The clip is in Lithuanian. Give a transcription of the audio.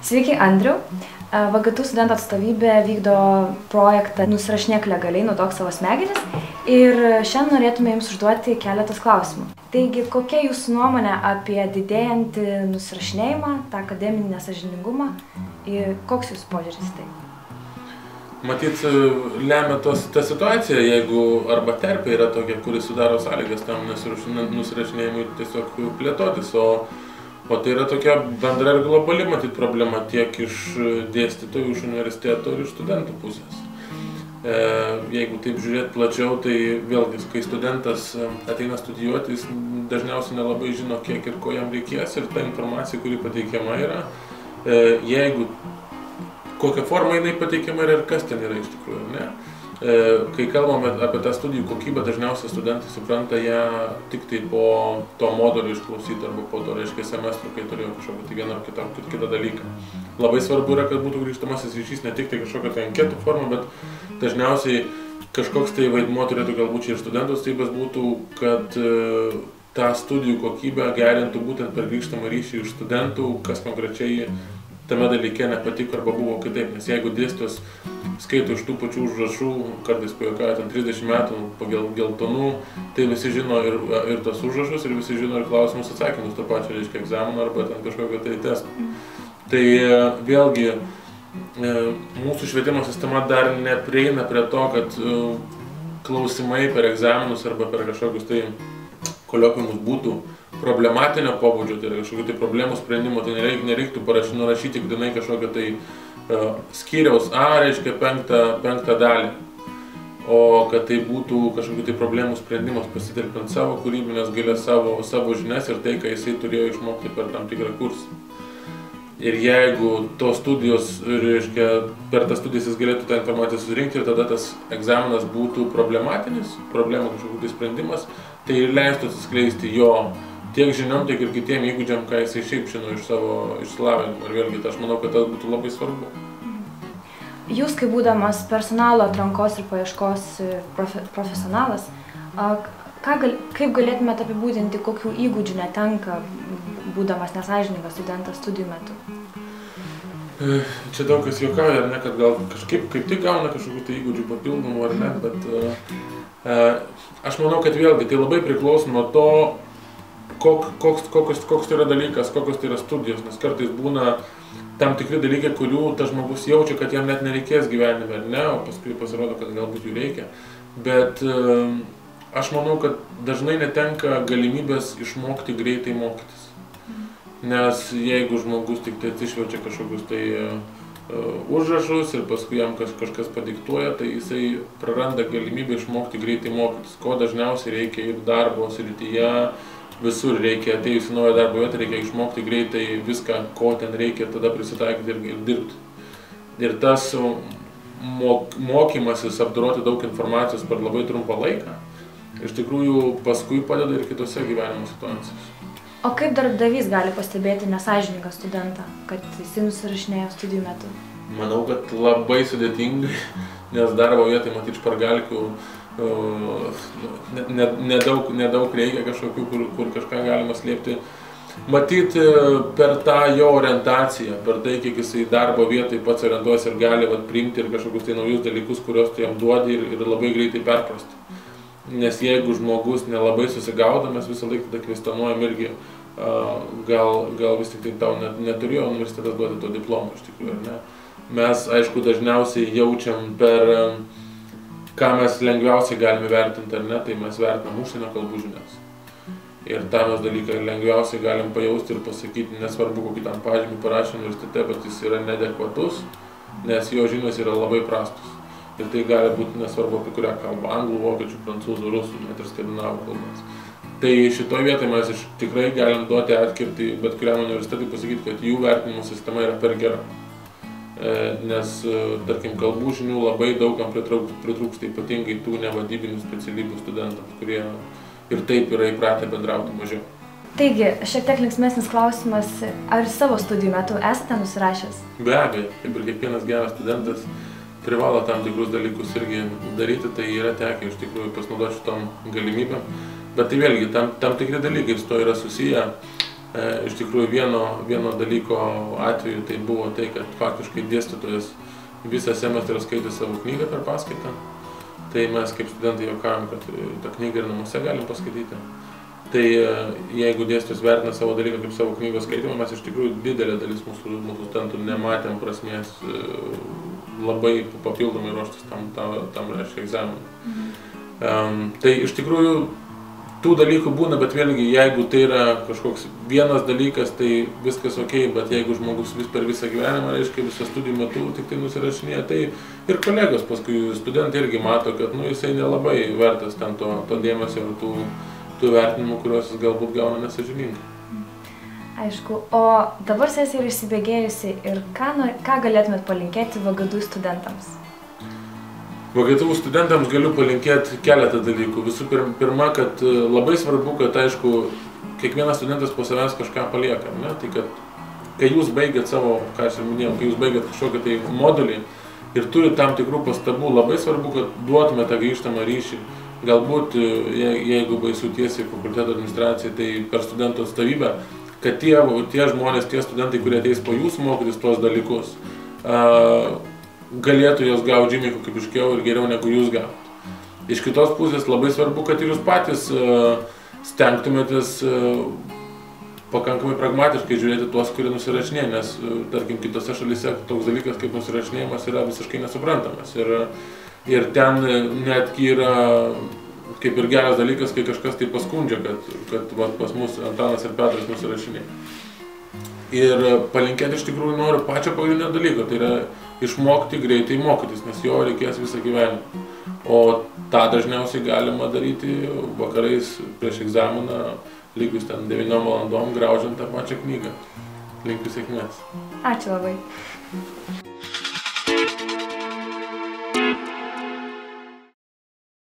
Sveiki, Andriau. VGTU studentų atstovybė vykdo projektą Nusirašinėk legaliai, naudok savo smegenis. Ir šiandien norėtume jums užduoti keletas klausimų. Taigi, kokia jūsų nuomonė apie didėjantį nusirašinėjimą, tą akademinį nesąžiningumą ir koks jūsų požiūris į tai? Matyt, lemia ta situacija, jeigu arba terpė yra tokia, kuris sudaro sąlygas tam nusirašinėjimui tiesiog plėtotis, o tai yra tokia bendra ir globali, matyt, problema tiek iš dėstytojų, iš universiteto ir iš studentų pusės. Jeigu taip žiūrėti plačiau, tai vėlgi, kai studentas ateina studijuoti, jis dažniausiai nelabai žino, kiek ir ko jam reikės, ir ta informacija, kuri pateikiama yra, jeigu kokią formą jinai pateikiama ir kas ten yra iš tikrųjų, ne? Kai kalbame apie tą studijų kokybę, dažniausiai studentai supranta ją tik tai po to modulio išklausyti arba po to, reiškia, semestro, kai turėjo kažkokią tai vieną ar kitą dalyką. Labai svarbu yra, kad būtų grįžtamasis ryšys ne tik tai kažkokia tai anketų forma, bet dažniausiai kažkoks tai vaidmuo turėtų galbūt čia ir studentų atstovybės būtų, kad tą studijų kokybę gerintų būtent per grįžtamą ryšį iš studentų, kas konkrečiai tame dalyke nepatiko arba buvo kitaip, nes jeigu dėstytojas skaito iš tų pačių užrašų, kartais pajuokauja ten 30 metų pagal geltonų, tai visi žino ir tos užrašus, ir visi žino ir klausimus atsakymus to pačio, reiškia, egzamino arba ten kažkokio tai testo. Tai vėlgi mūsų švietimo sistema dar neprieina prie to, kad klausimai per egzaminus arba per kažkokius tai koliokviumus būtų problematinio pobūdžio, tai yra kažkokių tai problemų sprendimo, tai nereiktų nurašyti grynai kažkokią tai skyriaus A, reiškia, penktą dalį, o kad tai būtų kažkokių tai problemų sprendimas pasitelkiant savo kūrybinės galias, savo žinias ir tai, ką jisai turėjo išmokti per tam tikrą kursą. Ir jeigu tos studijos, reiškia, per tas studijas jis galėtų tą informaciją surinkti ir tada tas egzaminas būtų problematinis, problemų kažkokių tai sprendimas, tai ir leistų atsiskleisti jo tiek žiniom, tiek ir kitiem įgūdžiam, ką jisai šiaip žino iš savo išsilavinimo. Ir vėlgi, aš manau, kad tas būtų labai svarbu. Jūs, kaip būdamas personalo atrankos ir paieškos profesionalas, kaip galėtumėte apibūdinti, kokių įgūdžių netenka, būdamas nesąžiningas studentas studijų metu? Čia daug kas juokauja, ar ne, kad gal kažkaip kaip tik gauna kažkokių tai įgūdžių papildomų, ar ne, bet aš manau, kad vėlgi tai labai priklauso nuo to, koks tai yra dalykas, kokios tai yra studijos, nes kartais būna tam tikri dalykai, kurių tas žmogus jaučia, kad jam net nereikės gyvenime, ar ne, o paskui pasirodo, kad galbūt jų reikia. Bet aš manau, kad dažnai netenka galimybės išmokti greitai mokytis. Nes jeigu žmogus tik tai atsišverčia kažkokius tai užrašus ir paskui jam kažkas padiktuoja, tai jisai praranda galimybę išmokti greitai mokytis, ko dažniausiai reikia ir darbo srityje. Visur reikia, atėjus į naują darbo vietą, reikia išmokti greitai viską, ko ten reikia, tada prisitaikyti ir dirbti. Ir tas mokymasis apdoroti daug informacijos per labai trumpą laiką, iš tikrųjų paskui padeda ir kitose gyvenimo situacijose. O kaip darbdavys gali pastebėti nesąžiningą studentą, kad jisai nusirašinėjo studijų metu? Manau, kad labai sudėtingai, nes darbo vietai matyti špargalkių nedaug reikia kažkokių, kur kažką galima slėpti. Matyti per tą jo orientaciją, per tai, kiek jisai darbo vietai pats orientuojas ir gali priimti ir kažkokius tai naujus dalykus, kuriuos tu jam duodi ir labai greitai perprasti. Nes jeigu žmogus nelabai susigaudo, mes visą laiką tada kvestionuojam irgi, gal vis tik tai tau neturėjo universitetas duoti to diplomo iš tikrųjų, ar ne? Mes, aišku, dažniausiai jaučiam per ką mes lengviausiai galime vertinti, ar ne, tai mes vertinam užsienio kalbų žinias. Ir tą mes dalyką lengviausiai galim pajausti ir pasakyti, nesvarbu, kokį tam pažymį parašė universitete, bet jis yra neadekvatus, nes jo žinios yra labai prastos. Ir tai gali būti nesvarbu, apie kurią kalbą, anglų, vokiečių, prancūzų, rusų, net ir skandinavų kalbas. Tai šitoj vietoje mes tikrai galim duoti atkirtį bet kuriam universitetui pasakyti, kad jų vertinimo sistema yra per gera. Nes, tarkim, kalbų žinių labai daugam pritrūksta, ypatingai tų nevadybinių specialybių studentams, kurie ir taip yra įpratę bendrauti mažiau. Taigi, šiek tiek linksmesnis klausimas, ar savo studijų metu esate nusirašęs? Be abejo, kaip ir kiekvienas geras studentas privalo tam tikrus dalykus irgi daryti, tai yra tekę iš tikrųjų pasinaudoti šitom galimybėm. Bet tai vėlgi, tam tikri dalykai su to yra susiję. Iš tikrųjų vieno dalyko atveju tai buvo tai, kad faktiškai dėstytojas visą semestrą skaitė savo knygą per paskaitą. Tai mes kaip studentai juokavom, kad tą knygą ir namuose galim paskaityti. Tai jeigu dėstytojas vertina savo dalyką kaip savo knygos skaitimą, mes iš tikrųjų didelė dalis mūsų studentų nematėm prasmės labai papildomai ruoštis tam reiškia egzaminui. Tai iš tikrųjų tų dalykų būna, bet vėlgi, jeigu tai yra kažkoks vienas dalykas, tai viskas ok, bet jeigu žmogus per visą gyvenimą, reiškia visą studijų metu tik tai nusirašinėja, tai ir kolegos paskui studentai irgi mato, kad jisai nelabai vertas ten to dėmesio ir tų vertinimų, kuriuos jis galbūt gauna nesąžiningai. Aišku, o dabar sesija yra įsibėgėjusi ir ką galėtumėt palinkėti VGTU studentams? VGTU studentams galiu palinkėti keletą dalykų. Visų pirma, kad labai svarbu, kad aišku, kiekvienas studentas po savęs kažką palieka. Ne? Tai kad kai jūs baigėt savo, ką aš ir minėjau, kai jūs baigėt kažkokį tai modulį ir turite tam tikrų pastabų, labai svarbu, kad duotumėte tą grįžtamą ryšį. Galbūt, jeigu baisu tiesiai fakulteto administracijai, tai per studentų atstovybę, kad tie žmonės, tie studentai, kurie ateis po jūsų mokytis tuos dalykus, galėtų jos gauti žymiai kokybiškiau ir geriau negu jūs gauti. Iš kitos pusės labai svarbu, kad ir jūs patys stengtumėtės pakankamai pragmatiškai žiūrėti tuos, kurie nusirašinėja, nes, tarkim, kitose šalyse toks dalykas kaip nusirašinėjimas yra visiškai nesuprantamas. Ir ten netgi yra kaip ir geras dalykas, kai kažkas tai paskundžia, kad pas mus Antanas ir Petras nusirašinėja. Ir palinkėti iš tikrųjų noriu pačio pagrindinio dalyko, tai yra išmokti greitai mokytis, nes jo reikės visą gyvenimą. O tą dažniausiai galima daryti vakarais prieš egzaminą, likus ten 9 valandom, graužiant tą pačią knygą. Linkiu sėkmės. Ačiū labai.